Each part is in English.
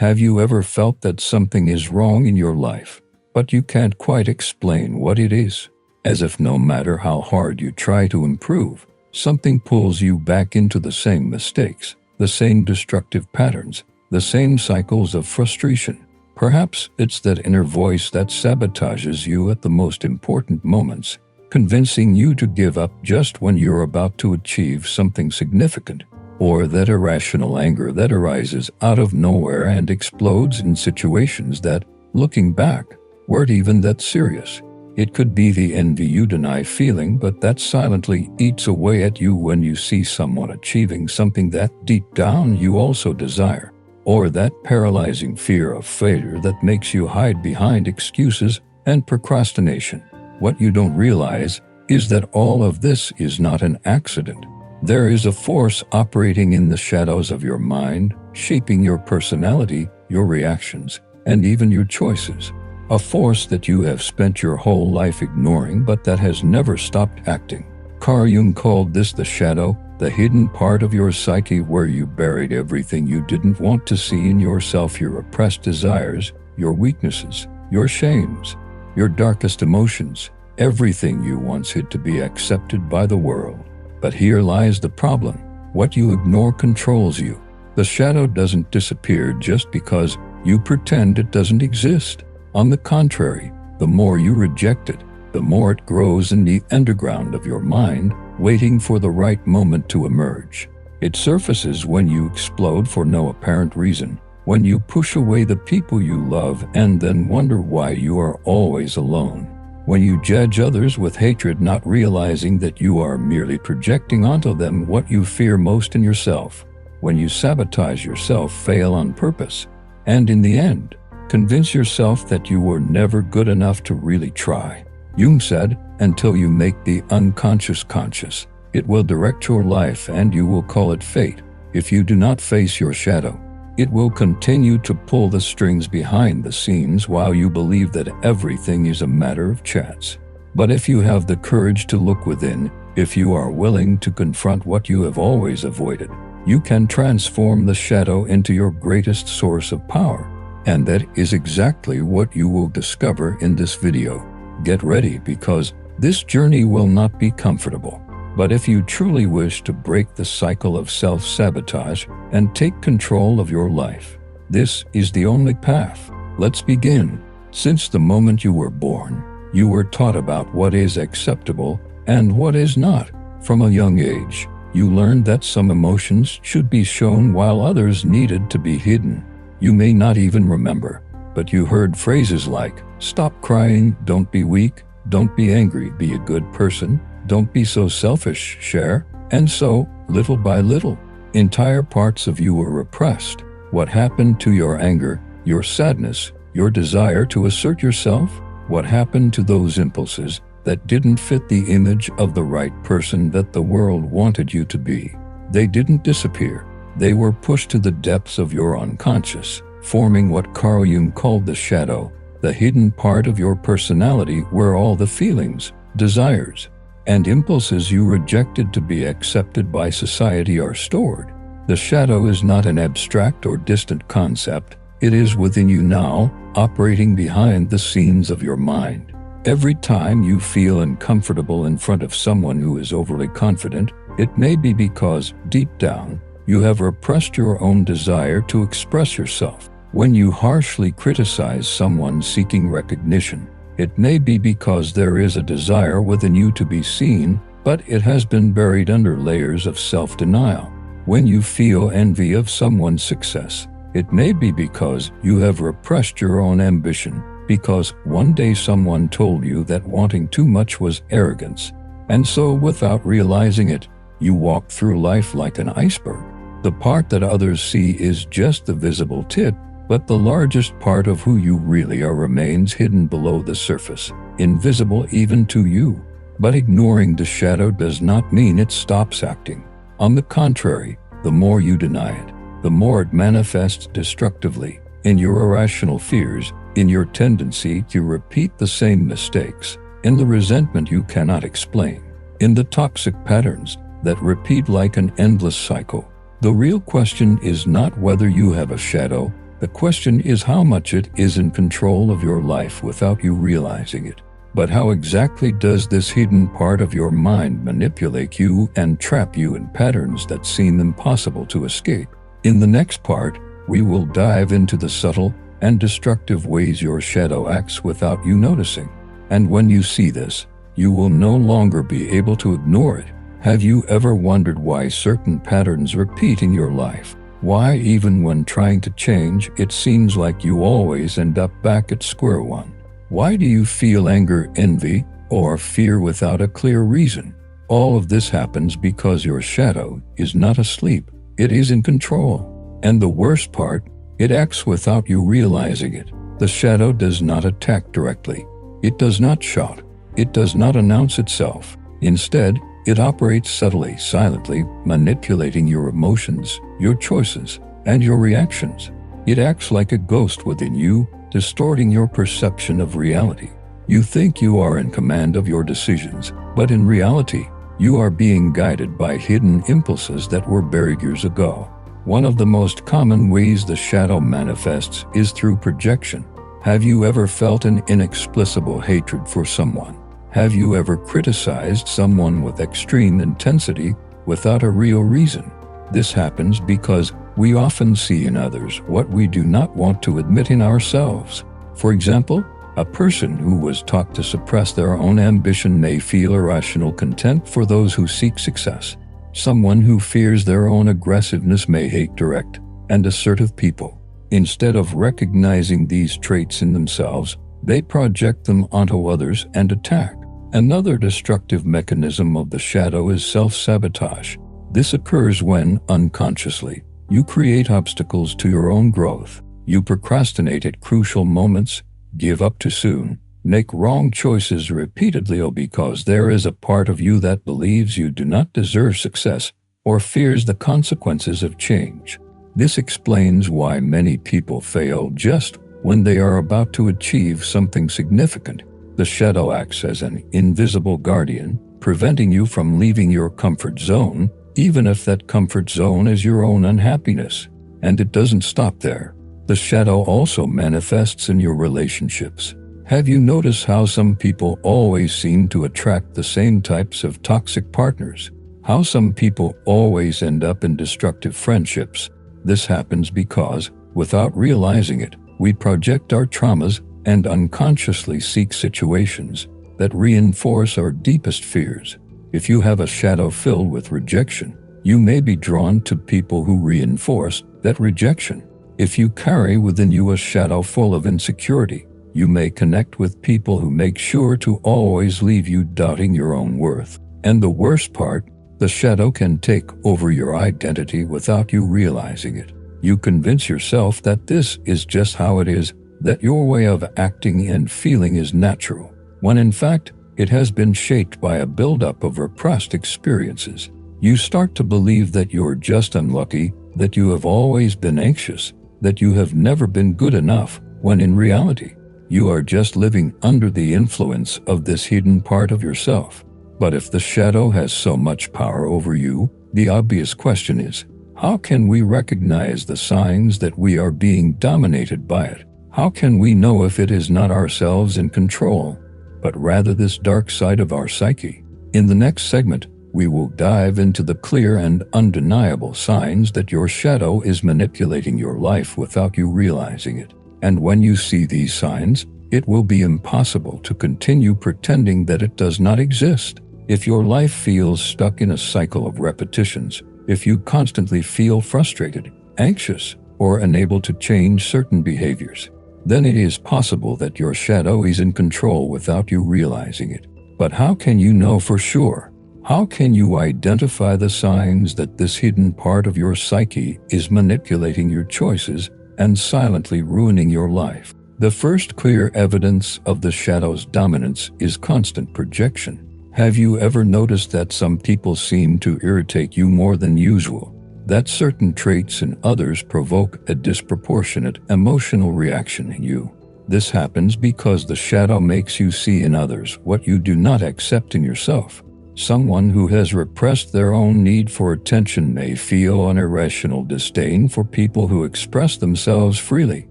Have you ever felt that something is wrong in your life, but you can't quite explain what it is? As if no matter how hard you try to improve, something pulls you back into the same mistakes, the same destructive patterns, the same cycles of frustration. Perhaps it's that inner voice that sabotages you at the most important moments, convincing you to give up just when you're about to achieve something significant, or that irrational anger that arises out of nowhere and explodes in situations that, looking back, weren't even that serious. It could be the envy you deny feeling but that silently eats away at you when you see someone achieving something that deep down you also desire, or that paralyzing fear of failure that makes you hide behind excuses and procrastination. What you don't realize is that all of this is not an accident. There is a force operating in the shadows of your mind, shaping your personality, your reactions, and even your choices. A force that you have spent your whole life ignoring but that has never stopped acting. Carl Jung called this the shadow, the hidden part of your psyche where you buried everything you didn't want to see in yourself, your repressed desires, your weaknesses, your shames, your darkest emotions, everything you once hid to be accepted by the world. But here lies the problem. What you ignore controls you. The shadow doesn't disappear just because you pretend it doesn't exist. On the contrary, the more you reject it, the more it grows in the underground of your mind, waiting for the right moment to emerge. It surfaces when you explode for no apparent reason, when you push away the people you love and then wonder why you are always alone. When you judge others with hatred, not realizing that you are merely projecting onto them what you fear most in yourself. When you sabotage yourself, fail on purpose, and in the end, convince yourself that you were never good enough to really try. Jung said, until you make the unconscious conscious, it will direct your life and you will call it fate. If you do not face your shadow, it will continue to pull the strings behind the scenes while you believe that everything is a matter of chance. But if you have the courage to look within, if you are willing to confront what you have always avoided, you can transform the shadow into your greatest source of power. And that is exactly what you will discover in this video. Get ready, because this journey will not be comfortable. But if you truly wish to break the cycle of self-sabotage and take control of your life, this is the only path. Let's begin. Since the moment you were born, you were taught about what is acceptable and what is not. From a young age, you learned that some emotions should be shown while others needed to be hidden. You may not even remember, but you heard phrases like, "Stop crying, don't be weak, don't be angry, be a good person, don't be so selfish, share." And so, little by little, entire parts of you were repressed. What happened to your anger, your sadness, your desire to assert yourself? What happened to those impulses that didn't fit the image of the right person that the world wanted you to be? They didn't disappear. They were pushed to the depths of your unconscious, forming what Carl Jung called the shadow, the hidden part of your personality where all the feelings, desires, and impulses you rejected to be accepted by society are stored. The shadow is not an abstract or distant concept. It is within you now, operating behind the scenes of your mind. Every time you feel uncomfortable in front of someone who is overly confident, it may be because, deep down, you have repressed your own desire to express yourself. When you harshly criticize someone seeking recognition, it may be because there is a desire within you to be seen, but it has been buried under layers of self-denial. When you feel envy of someone's success, it may be because you have repressed your own ambition, because one day someone told you that wanting too much was arrogance, and so without realizing it, you walk through life like an iceberg. The part that others see is just the visible tip, but the largest part of who you really are remains hidden below the surface, invisible even to you. But ignoring the shadow does not mean it stops acting. On the contrary, the more you deny it, the more it manifests destructively, in your irrational fears, in your tendency to repeat the same mistakes, in the resentment you cannot explain, in the toxic patterns that repeat like an endless cycle. The real question is not whether you have a shadow, The question is how much it is in control of your life without you realizing it. But how exactly does this hidden part of your mind manipulate you and trap you in patterns that seem impossible to escape? In the next part, we will dive into the subtle and destructive ways your shadow acts without you noticing. And when you see this, you will no longer be able to ignore it. Have you ever wondered why certain patterns repeat in your life? Why, even when trying to change, it seems like you always end up back at square one? Why do you feel anger, envy, or fear without a clear reason? All of this happens because your shadow is not asleep. It is in control. And the worst part, it acts without you realizing it. The shadow does not attack directly. It does not shout. It does not announce itself. Instead, it operates subtly, silently, manipulating your emotions, your choices, and your reactions. It acts like a ghost within you, distorting your perception of reality. You think you are in command of your decisions, but in reality, you are being guided by hidden impulses that were buried years ago. One of the most common ways the shadow manifests is through projection. Have you ever felt an inexplicable hatred for someone? Have you ever criticized someone with extreme intensity without a real reason? This happens because we often see in others what we do not want to admit in ourselves. For example, a person who was taught to suppress their own ambition may feel irrational contempt for those who seek success. Someone who fears their own aggressiveness may hate direct and assertive people. Instead of recognizing these traits in themselves, they project them onto others and attack. Another destructive mechanism of the shadow is self-sabotage. This occurs when, unconsciously, you create obstacles to your own growth. You procrastinate at crucial moments, give up too soon, make wrong choices repeatedly because there is a part of you that believes you do not deserve success or fears the consequences of change. This explains why many people fail just when they are about to achieve something significant. The shadow acts as an invisible guardian, preventing you from leaving your comfort zone, even if that comfort zone is your own unhappiness. And it doesn't stop there. The shadow also manifests in your relationships. Have you noticed how some people always seem to attract the same types of toxic partners? How some people always end up in destructive friendships? This happens because, without realizing it, we project our traumas and unconsciously seek situations that reinforce our deepest fears. If you have a shadow filled with rejection, you may be drawn to people who reinforce that rejection. If you carry within you a shadow full of insecurity, you may connect with people who make sure to always leave you doubting your own worth. And the worst part, the shadow can take over your identity without you realizing it. You convince yourself that this is just how it is, that your way of acting and feeling is natural, when in fact, it has been shaped by a buildup of repressed experiences. You start to believe that you're just unlucky, that you have always been anxious, that you have never been good enough, when in reality, you are just living under the influence of this hidden part of yourself. But if the shadow has so much power over you, the obvious question is, how can we recognize the signs that we are being dominated by it? How can we know if it is not ourselves in control, but rather this dark side of our psyche? In the next segment, we will dive into the clear and undeniable signs that your shadow is manipulating your life without you realizing it. And when you see these signs, it will be impossible to continue pretending that it does not exist. If your life feels stuck in a cycle of repetitions, if you constantly feel frustrated, anxious, or unable to change certain behaviors, then it is possible that your shadow is in control without you realizing it. But how can you know for sure? How can you identify the signs that this hidden part of your psyche is manipulating your choices and silently ruining your life? The first clear evidence of the shadow's dominance is constant projection. Have you ever noticed that some people seem to irritate you more than usual? That certain traits in others provoke a disproportionate emotional reaction in you. This happens because the shadow makes you see in others what you do not accept in yourself. Someone who has repressed their own need for attention may feel an irrational disdain for people who express themselves freely.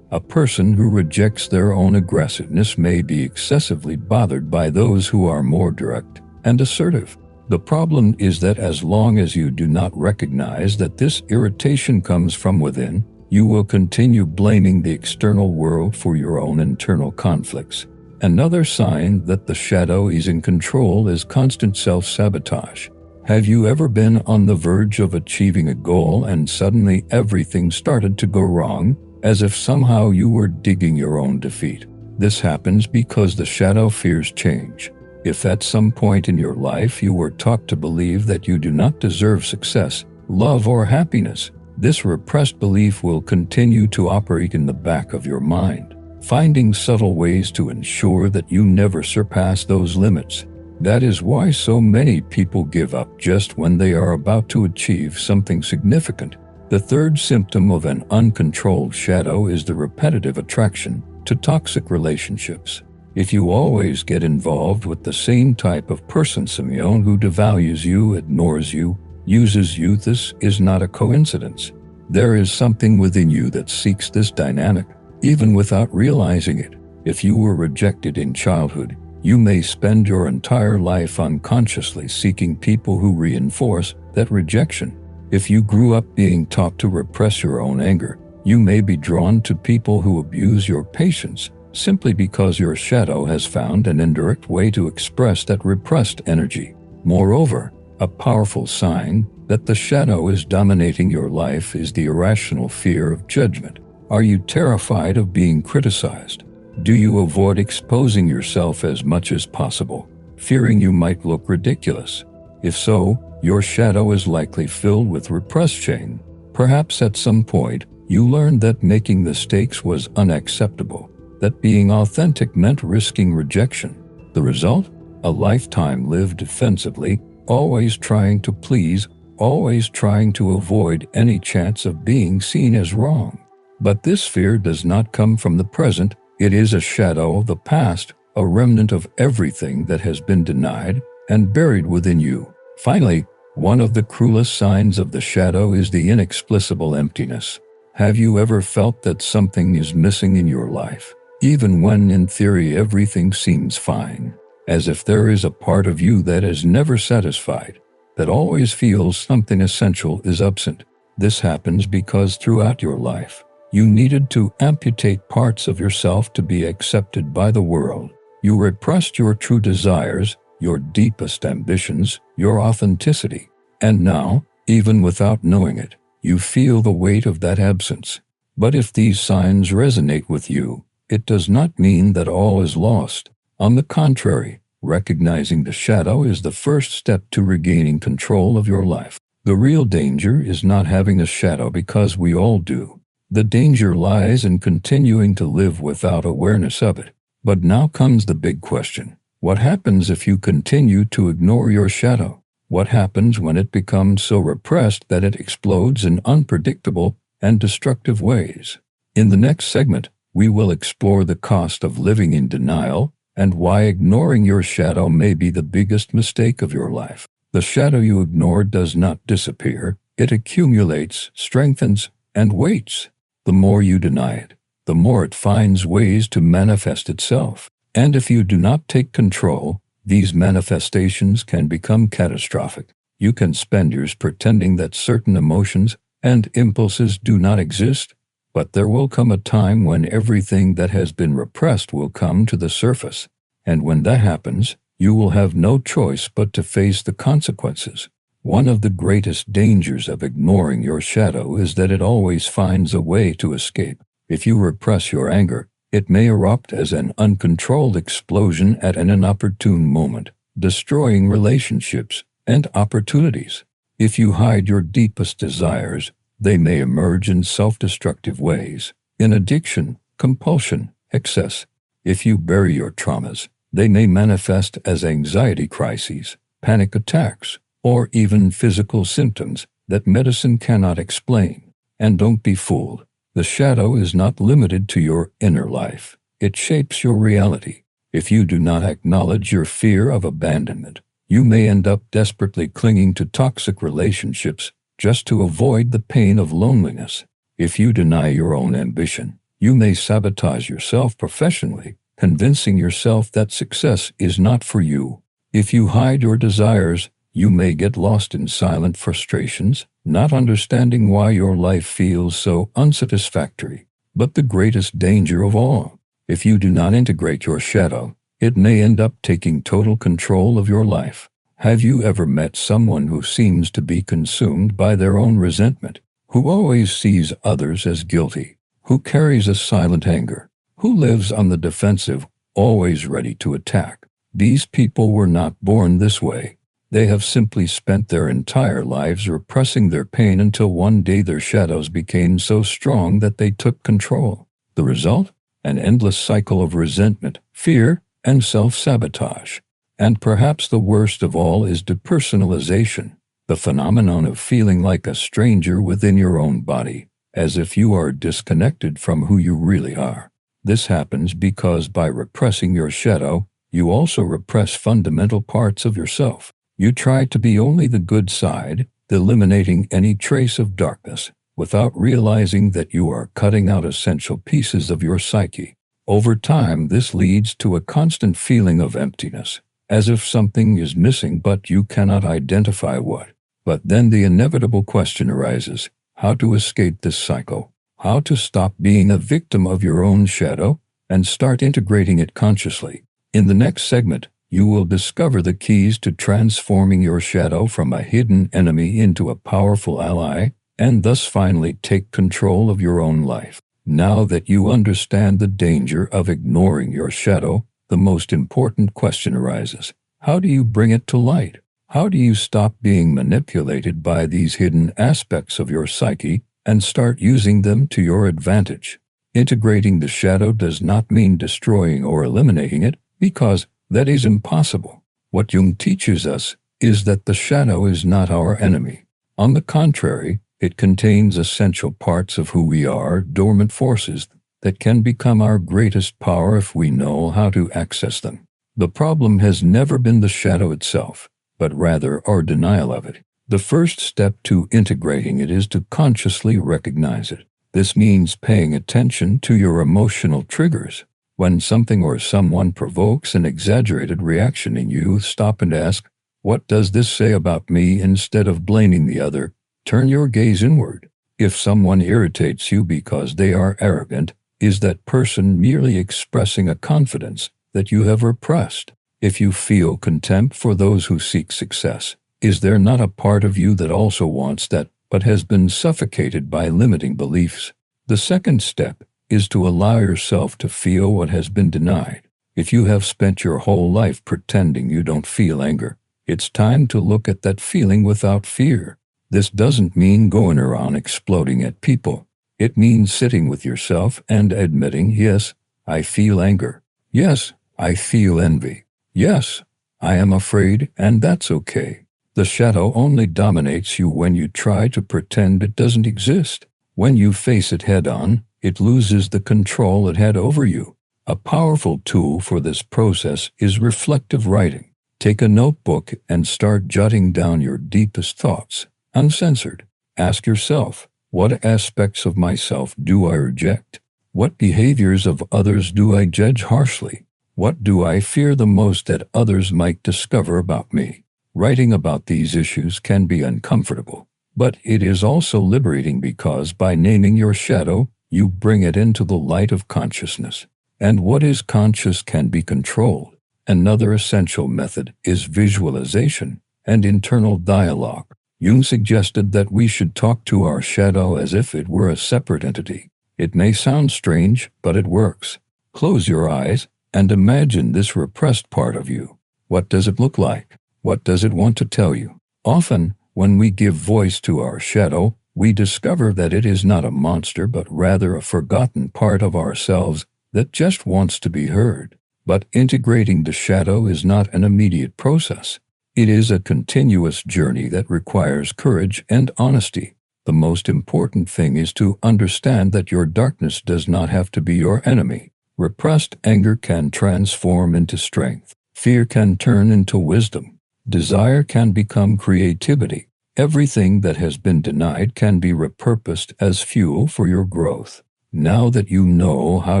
A person who rejects their own aggressiveness may be excessively bothered by those who are more direct and assertive. The problem is that as long as you do not recognize that this irritation comes from within, you will continue blaming the external world for your own internal conflicts. Another sign that the shadow is in control is constant self-sabotage. Have you ever been on the verge of achieving a goal and suddenly everything started to go wrong, as if somehow you were digging your own defeat? This happens because the shadow fears change. If at some point in your life you were taught to believe that you do not deserve success, love, or happiness, this repressed belief will continue to operate in the back of your mind, finding subtle ways to ensure that you never surpass those limits. That is why so many people give up just when they are about to achieve something significant. The third symptom of an uncontrolled shadow is the repetitive attraction to toxic relationships. If you always get involved with the same type of person, someone who devalues you, ignores you, uses you, this is not a coincidence. There is something within you that seeks this dynamic, even without realizing it. If you were rejected in childhood, you may spend your entire life unconsciously seeking people who reinforce that rejection. If you grew up being taught to repress your own anger, you may be drawn to people who abuse your patience, simply because your shadow has found an indirect way to express that repressed energy. Moreover, a powerful sign that the shadow is dominating your life is the irrational fear of judgment. Are you terrified of being criticized? Do you avoid exposing yourself as much as possible, fearing you might look ridiculous? If so, your shadow is likely filled with repressed shame. Perhaps at some point, you learned that making mistakes was unacceptable, that being authentic meant risking rejection. The result? A lifetime lived defensively, always trying to please, always trying to avoid any chance of being seen as wrong. But this fear does not come from the present. It is a shadow of the past, a remnant of everything that has been denied and buried within you. Finally, one of the cruelest signs of the shadow is the inexplicable emptiness. Have you ever felt that something is missing in your life, even when in theory everything seems fine? As if there is a part of you that is never satisfied, that always feels something essential is absent. This happens because throughout your life, you needed to amputate parts of yourself to be accepted by the world. You repressed your true desires, your deepest ambitions, your authenticity. And now, even without knowing it, you feel the weight of that absence. But if these signs resonate with you, it does not mean that all is lost. On the contrary, recognizing the shadow is the first step to regaining control of your life. The real danger is not having a shadow, because we all do. The danger lies in continuing to live without awareness of it. But now comes the big question. What happens if you continue to ignore your shadow? What happens when it becomes so repressed that it explodes in unpredictable and destructive ways? In the next segment, we will explore the cost of living in denial and why ignoring your shadow may be the biggest mistake of your life. The shadow you ignore does not disappear. It accumulates, strengthens, and waits. The more you deny it, the more it finds ways to manifest itself. And if you do not take control, these manifestations can become catastrophic. You can spend years pretending that certain emotions and impulses do not exist, but there will come a time when everything that has been repressed will come to the surface. And when that happens, you will have no choice but to face the consequences. One of the greatest dangers of ignoring your shadow is that it always finds a way to escape. If you repress your anger, it may erupt as an uncontrolled explosion at an inopportune moment, destroying relationships and opportunities. If you hide your deepest desires, they may emerge in self-destructive ways, in addiction, compulsion, excess. If you bury your traumas, they may manifest as anxiety crises, panic attacks, or even physical symptoms that medicine cannot explain. And don't be fooled. The shadow is not limited to your inner life. It shapes your reality. If you do not acknowledge your fear of abandonment, You may end up desperately clinging to toxic relationships just to avoid the pain of loneliness. If you deny your own ambition, you may sabotage yourself professionally, convincing yourself that success is not for you. If you hide your desires, you may get lost in silent frustrations, not understanding why your life feels so unsatisfactory. But the greatest danger of all, if you do not integrate your shadow, it may end up taking total control of your life. Have you ever met someone who seems to be consumed by their own resentment, who always sees others as guilty, who carries a silent anger, who lives on the defensive, always ready to attack? These people were not born this way. They have simply spent their entire lives repressing their pain until one day their shadows became so strong that they took control. The result? An endless cycle of resentment, fear, and self-sabotage. And perhaps the worst of all is depersonalization, the phenomenon of feeling like a stranger within your own body, as if you are disconnected from who you really are. This happens because by repressing your shadow, you also repress fundamental parts of yourself. You try to be only the good side, eliminating any trace of darkness, without realizing that you are cutting out essential pieces of your psyche. Over time, this leads to a constant feeling of emptiness, as if something is missing but you cannot identify what. But then the inevitable question arises: how to escape this cycle? How to stop being a victim of your own shadow and start integrating it consciously? In the next segment, you will discover the keys to transforming your shadow from a hidden enemy into a powerful ally, and thus finally take control of your own life. Now that you understand the danger of ignoring your shadow, the most important question arises: how do you bring it to light? How do you stop being manipulated by these hidden aspects of your psyche and start using them to your advantage? Integrating the shadow does not mean destroying or eliminating it, because that is impossible. What Jung teaches us is that the shadow is not our enemy. On the contrary, it contains essential parts of who we are, dormant forces that can become our greatest power if we know how to access them. The problem has never been the shadow itself, but rather our denial of it. The first step to integrating it is to consciously recognize it. This means paying attention to your emotional triggers. When something or someone provokes an exaggerated reaction in you, stop and ask, what does this say about me? Instead of blaming the other, turn your gaze inward. If someone irritates you because they are arrogant, is that person merely expressing a confidence that you have repressed? If you feel contempt for those who seek success, is there not a part of you that also wants that but has been suffocated by limiting beliefs? The second step is to allow yourself to feel what has been denied. If you have spent your whole life pretending you don't feel anger, it's time to look at that feeling without fear. This doesn't mean going around exploding at people. It means sitting with yourself and admitting, yes, I feel anger. Yes, I feel envy. Yes, I am afraid, and that's okay. The shadow only dominates you when you try to pretend it doesn't exist. When you face it head-on, it loses the control it had over you. A powerful tool for this process is reflective writing. Take a notebook and start jotting down your deepest thoughts, uncensored. Ask yourself, what aspects of myself do I reject? What behaviors of others do I judge harshly? What do I fear the most that others might discover about me? Writing about these issues can be uncomfortable, but it is also liberating because by naming your shadow, you bring it into the light of consciousness. And what is conscious can be controlled. Another essential method is visualization and internal dialogue. Jung suggested that we should talk to our shadow as if it were a separate entity. It may sound strange, but it works. Close your eyes and imagine this repressed part of you. What does it look like? What does it want to tell you? Often, when we give voice to our shadow, we discover that it is not a monster but rather a forgotten part of ourselves that just wants to be heard. But integrating the shadow is not an immediate process. It is a continuous journey that requires courage and honesty. The most important thing is to understand that your darkness does not have to be your enemy. Repressed anger can transform into strength. Fear can turn into wisdom. Desire can become creativity. Everything that has been denied can be repurposed as fuel for your growth. Now that you know how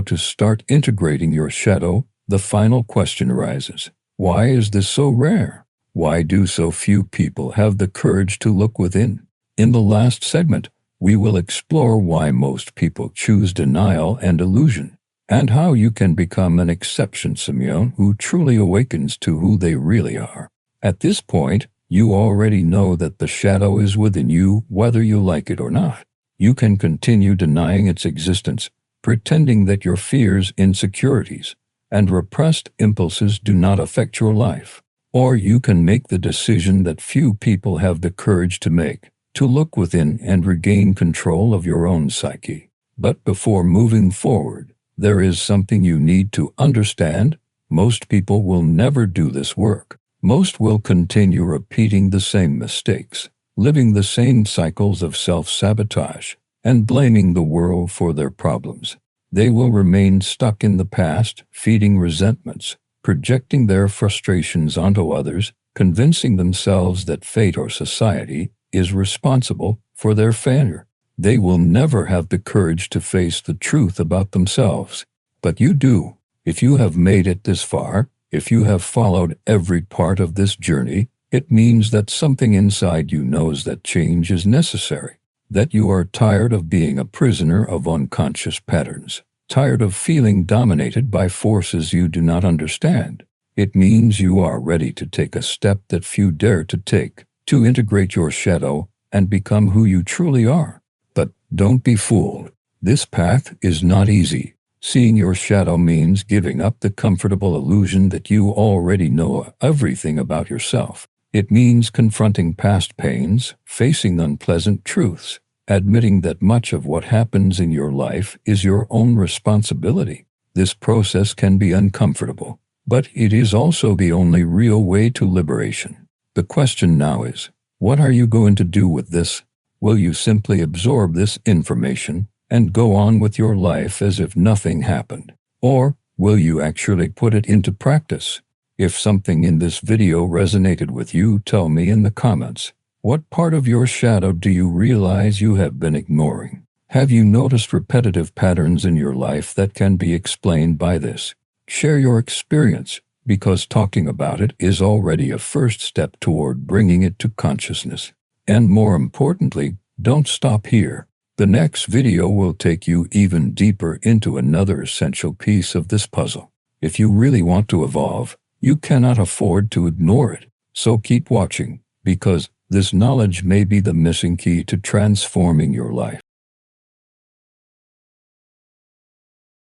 to start integrating your shadow, the final question arises. Why is this so rare? Why do so few people have the courage to look within? In the last segment, we will explore why most people choose denial and illusion, and how you can become an exception Simeon who truly awakens to who they really are. At this point, you already know that the shadow is within you whether you like it or not. You can continue denying its existence, pretending that your fears, insecurities, and repressed impulses do not affect your life. Or you can make the decision that few people have the courage to make, to look within and regain control of your own psyche. But before moving forward, there is something you need to understand. Most people will never do this work. Most will continue repeating the same mistakes, living the same cycles of self-sabotage, and blaming the world for their problems. They will remain stuck in the past, feeding resentments, projecting their frustrations onto others, convincing themselves that fate or society is responsible for their failure. They will never have the courage to face the truth about themselves. But you do. If you have made it this far, if you have followed every part of this journey, it means that something inside you knows that change is necessary, that you are tired of being a prisoner of unconscious patterns, tired of feeling dominated by forces you do not understand. It means you are ready to take a step that few dare to take, to integrate your shadow and become who you truly are. But don't be fooled. This path is not easy. Seeing your shadow means giving up the comfortable illusion that you already know everything about yourself. It means confronting past pains, facing unpleasant truths, admitting that much of what happens in your life is your own responsibility. This process can be uncomfortable, but it is also the only real way to liberation. The question now is, what are you going to do with this? Will you simply absorb this information and go on with your life as if nothing happened? Or will you actually put it into practice? If something in this video resonated with you, tell me in the comments. What part of your shadow do you realize you have been ignoring? Have you noticed repetitive patterns in your life that can be explained by this? Share your experience, because talking about it is already a first step toward bringing it to consciousness. And more importantly, don't stop here. The next video will take you even deeper into another essential piece of this puzzle. If you really want to evolve, you cannot afford to ignore it. So keep watching, because this knowledge may be the missing key to transforming your life.